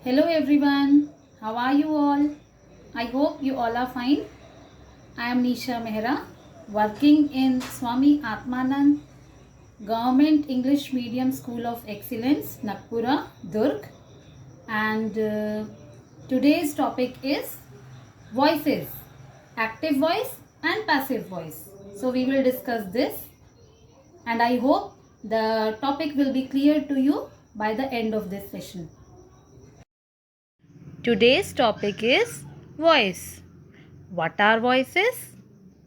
Hello everyone, how are you all? I hope you all are fine. I am Nisha Mehra, working in Swami Atmanand Government English Medium School of Excellence, Nagpura, Durg. And today's topic is voices, active voice and passive voice. So we will discuss this, and I hope the topic will be clear to you by the end of this session. Today's topic is voice. What are voices?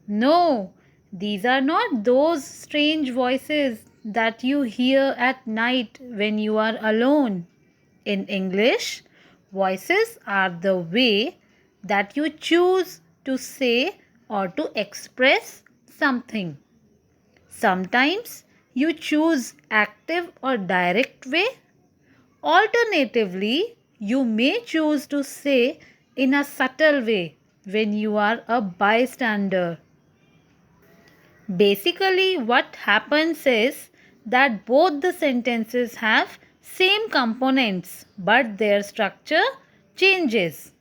No, these are not those strange voices that you hear at night when you are alone. In English, voices are the way that you choose to say or to express something. Sometimes you choose active or direct way. Alternatively, you may choose to say in a subtle way when you are a bystander. Basically, what happens is that both the sentences have same components but their structure changes.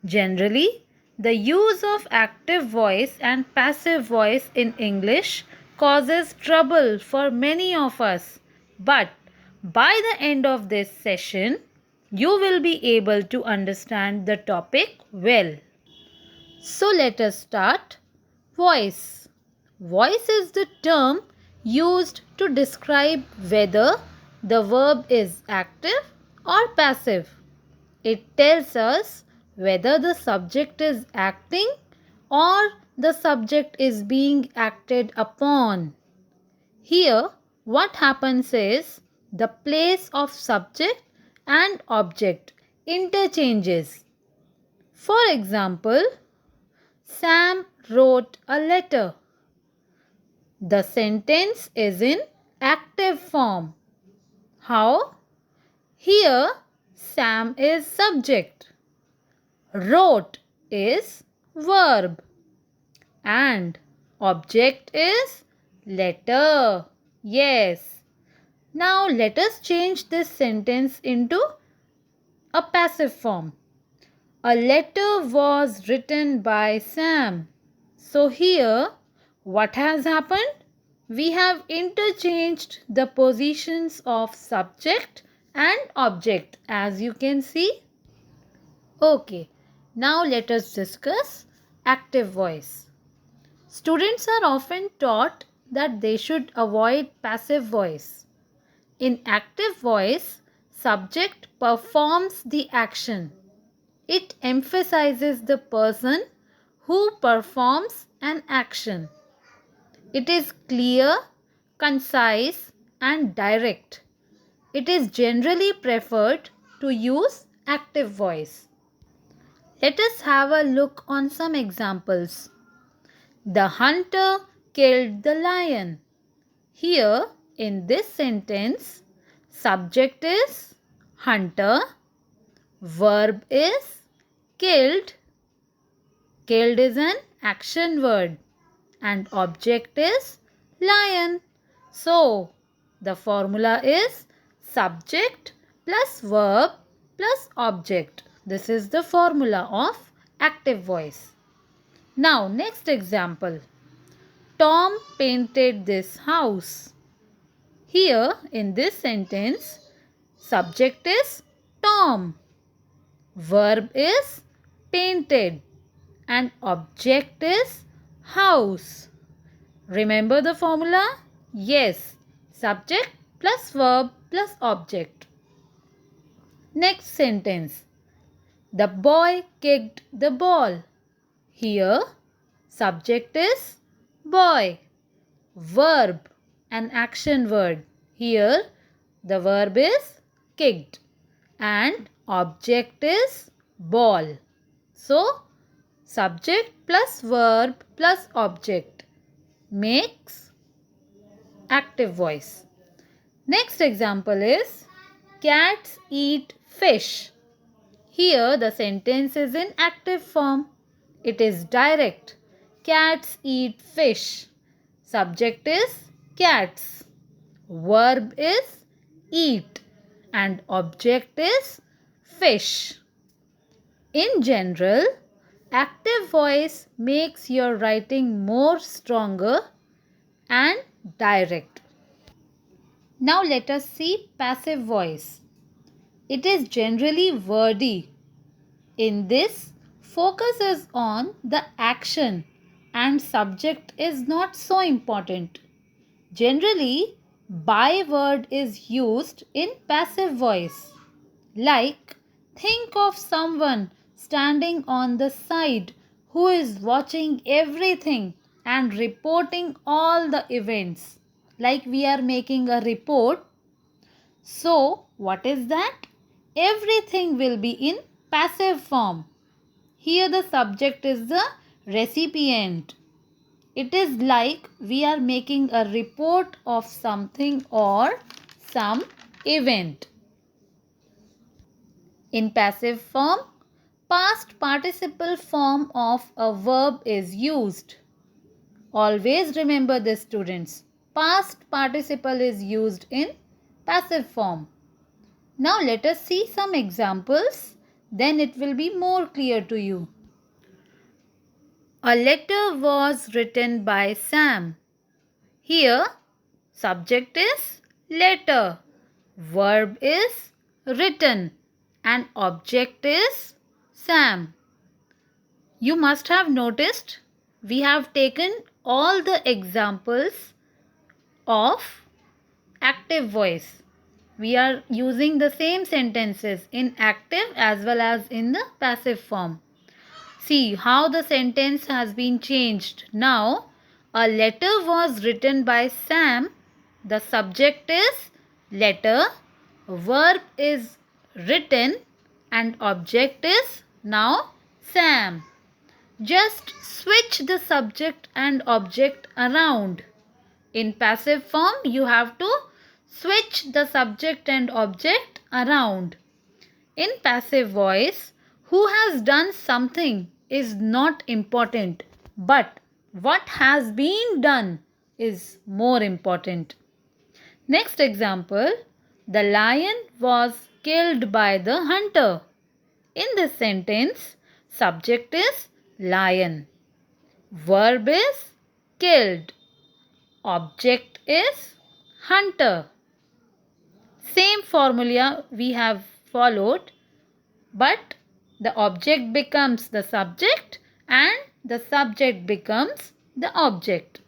Generally, the use of active voice and passive voice in English causes trouble for many of us. But by the end of this session, you will be able to understand the topic well. So let us start. Voice. Voice is the term used to describe whether the verb is active or passive. It tells us whether the subject is acting or the subject is being acted upon. Here, what happens is the place of subject and object interchanges. For example, Sam wrote a letter. The sentence is in active form. How? Here, Sam is subject. Wrote is verb. And object is letter. Yes. Now let us change this sentence into a passive form. A letter was written by Sam. So here, what has happened? We have interchanged the positions of subject and object, as you can see. Okay, now let us discuss active voice. Students are often taught that they should avoid passive voice. In active voice, subject performs the action. It emphasizes the person who performs an action. It is clear, concise, and direct. It is generally preferred to use active voice. Let us have a look on some examples. The hunter killed the lion. Here, in this sentence, subject is hunter, verb is killed. Killed is an action word and object is lion. So, the formula is subject plus verb plus object. This is the formula of active voice. Now, next example. Tom painted this house. Here, in this sentence, subject is Tom. Verb is painted and object is house. Remember the formula? Yes. Subject plus verb plus object. Next sentence. The boy kicked the ball. Here, subject is boy. Verb, an action word. Here, the verb is kicked and object is ball. So, subject plus verb plus object makes active voice. Next example is cats eat fish. Here the sentence is in active form. It is direct. Cats eat fish. Subject is cats. Verb is eat and object is fish. In general, active voice makes your writing more stronger and direct. Now let us see passive voice. It is generally wordy. In this, focus is on the action and subject is not so important. Generally, byword is used in passive voice. Like, think of someone standing on the side who is watching everything and reporting all the events. Like we are making a report. So, what is that? Everything will be in passive form. Here the subject is the recipient. It is like we are making a report of something or some event. In passive form, past participle form of a verb is used. Always remember this, students. Past participle is used in passive form. Now let us see some examples. Then it will be more clear to you. A letter was written by Sam. Here, subject is letter, verb is written, and object is Sam. You must have noticed we have taken all the examples of active voice. We are using the same sentences in active as well as in the passive form. See how the sentence has been changed. Now, a letter was written by Sam. The subject is letter, verb is written, and object is now Sam. Just switch the subject and object around. In passive form, you have to switch the subject and object around. In passive voice, who has done something is not important, but what has been done is more important. Next example, the lion was killed by the hunter. In this sentence, subject is lion, verb is killed, object is hunter. Same formula we have followed, but the object becomes the subject and the subject becomes the object.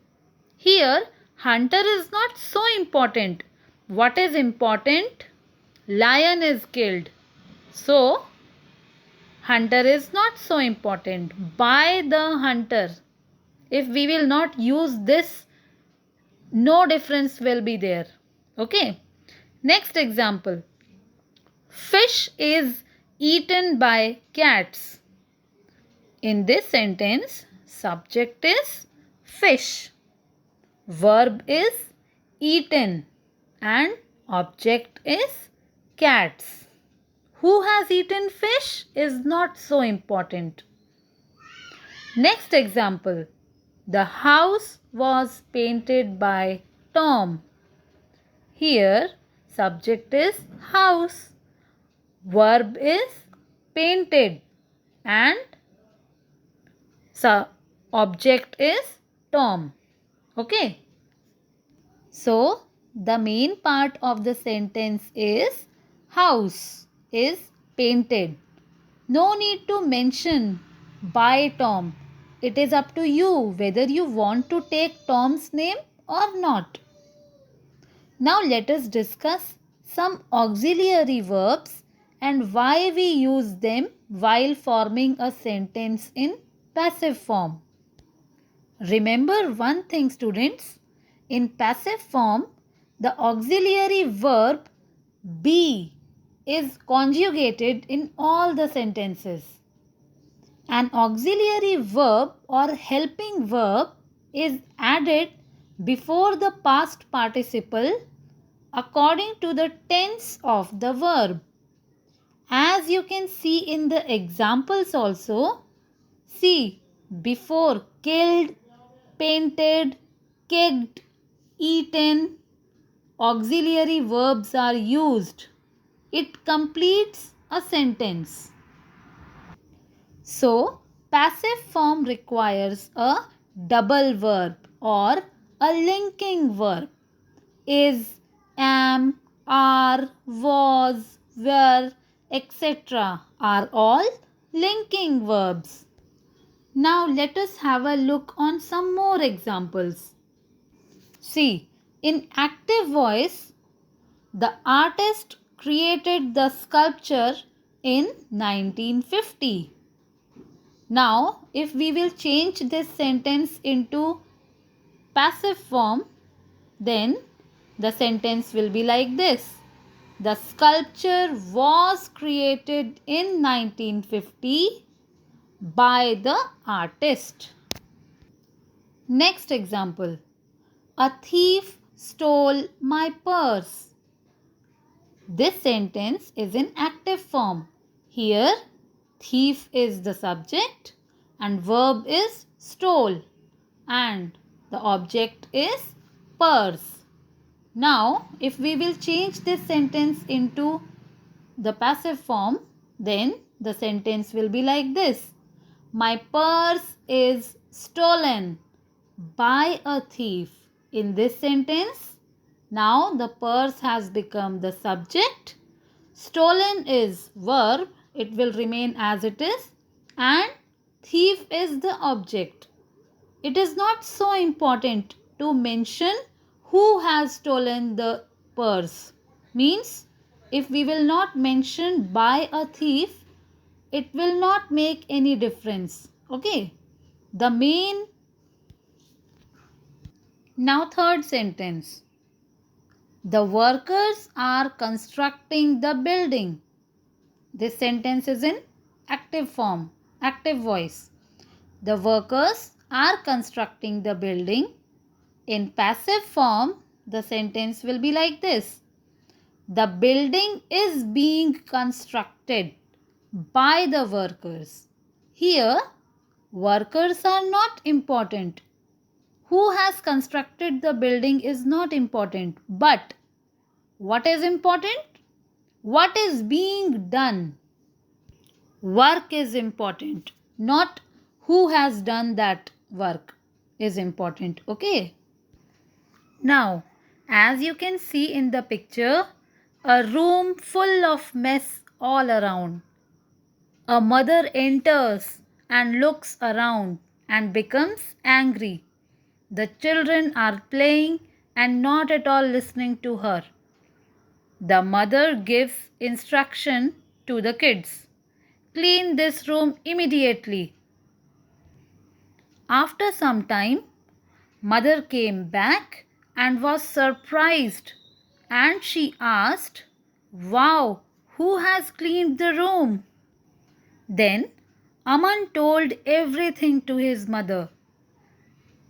Here, hunter is not so important. What is important? Lion is killed. So, hunter is not so important. By the hunter. If we will not use this, no difference will be there. Okay. Next example. Fish is eaten by cats. In this sentence, subject is fish, verb is eaten, and object is cats. Who has eaten fish is not so important. Next example. The house was painted by Tom. Here, subject is house, verb is painted, and object is Tom. Okay. So, the main part of the sentence is house is painted. No need to mention by Tom. It is up to you whether you want to take Tom's name or not. Now let us discuss some auxiliary verbs and why we use them while forming a sentence in passive form. Remember one thing, students. In passive form, the auxiliary verb be is conjugated in all the sentences. An auxiliary verb or helping verb is added before the past participle according to the tense of the verb. As you can see in the examples also, see before killed, painted, kicked, eaten, auxiliary verbs are used. It completes a sentence. So, passive form requires a double verb or a linking verb. Is, am, are, was, were, etc. are all linking verbs. Now let us have a look on some more examples. See, in active voice, the artist created the sculpture in 1950. Now, if we will change this sentence into passive form, then the sentence will be like this. The sculpture was created in 1950 by the artist. Next example. A thief stole my purse. This sentence is in active form. Here, thief is the subject and verb is stole and the object is purse. Now, if we will change this sentence into the passive form, then the sentence will be like this. My purse is stolen by a thief. In this sentence, now the purse has become the subject. Stolen is verb. It will remain as it is. And thief is the object. It is not so important to mention who has stolen the purse. Means if we will not mention by a thief, it will not make any difference. Okay. The main. Now third sentence. The workers are constructing the building. This sentence is in active form, active voice. The workers are constructing the building. In passive form, the sentence will be like this. The building is being constructed by the workers. Here, workers are not important. Who has constructed the building is not important. But what is important? What is being done? Work is important. Not who has done that work is important. Okay. Now, as you can see in the picture, a room full of mess all around. A mother enters and looks around and becomes angry. The children are playing and not at all listening to her. The mother gives instruction to the kids. Clean this room immediately. After some time, mother came back and was surprised and she asked, "Wow, who has cleaned the room?" Then Aman told everything to his mother.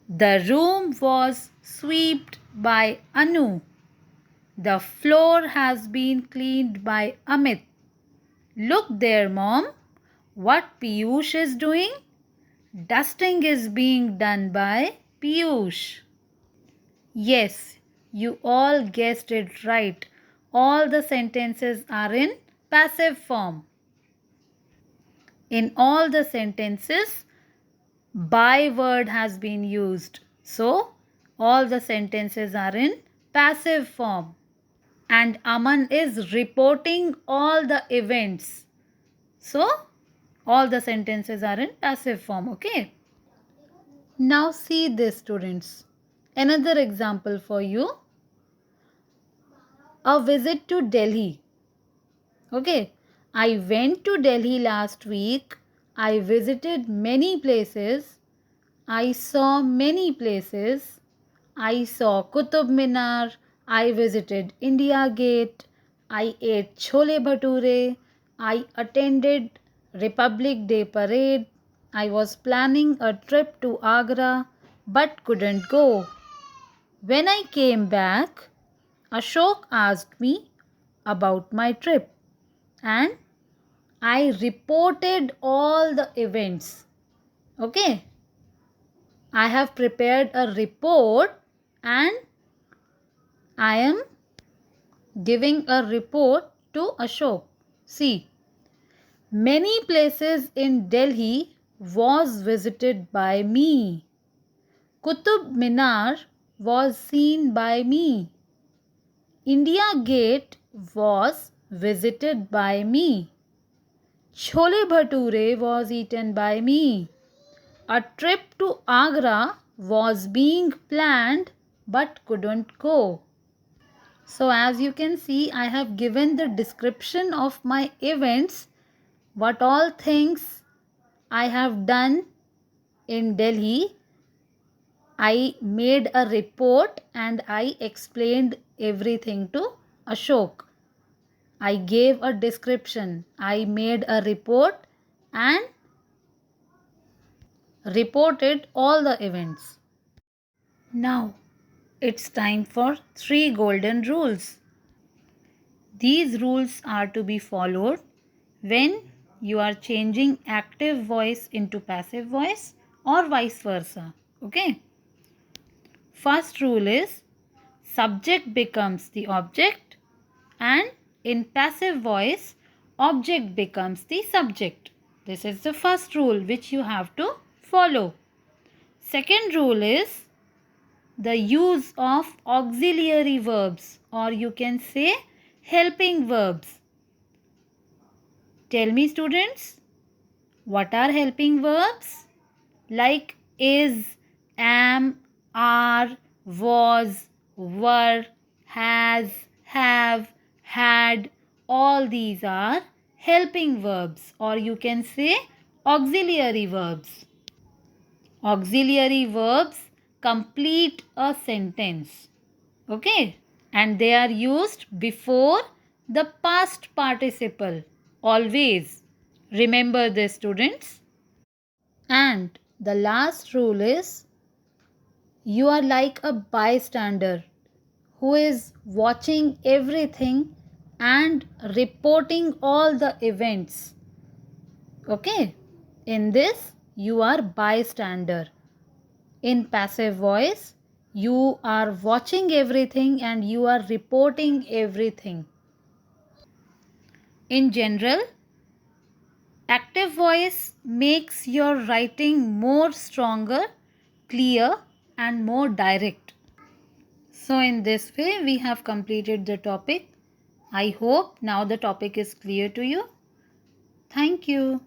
The room was swept by Anu. The floor has been cleaned by Amit. Look there, Mom. What Piyush is doing? Dusting is being done by Piyush. Yes, you all guessed it right. All the sentences are in passive form. In all the sentences, by word has been used. So, all the sentences are in passive form. And Aman is reporting all the events. So, all the sentences are in passive form. Okay. Now see this, students. Another example for you. A visit to Delhi. Okay. I went to Delhi last week. I visited many places. I saw many places. I saw Qutub Minar. I visited India Gate. I ate chole bhature. I attended Republic Day parade. I was planning a trip to Agra but couldn't go. When I came back, Ashok asked me about my trip and I reported all the events. Okay. I have prepared a report and I am giving a report to Ashok. See, Many places in Delhi was visited by me. Qutub Minar was seen by me. India Gate was visited by me. Chole Bhature was eaten by me. A trip to Agra was being planned but couldn't go. So as you can see, I have given the description of my events, what all things I have done in Delhi. I made a report and I explained everything to Ashok. I gave a description. I made a report and reported all the events. Now, it's time for 3 golden rules. These rules are to be followed when you are changing active voice into passive voice or vice versa. Okay. First rule is subject becomes the object, and in passive voice object becomes the subject. This is the first rule which you have to follow. Second rule is the use of auxiliary verbs, or you can say helping verbs. Tell me students, what are helping verbs? Like is, am, are, was, were, has, have, had. All these are helping verbs, or you can say auxiliary verbs. Auxiliary verbs complete a sentence. Okay? And they are used before the past participle. Always. Remember this, students. And the last rule is you are like a bystander who is watching everything and reporting all the events. Okay? In this, you are bystander. In passive voice, you are watching everything and you are reporting everything. In general, active voice makes your writing more stronger, clear and more direct. So in this way we have completed the topic. I hope now the topic is clear to you. Thank you.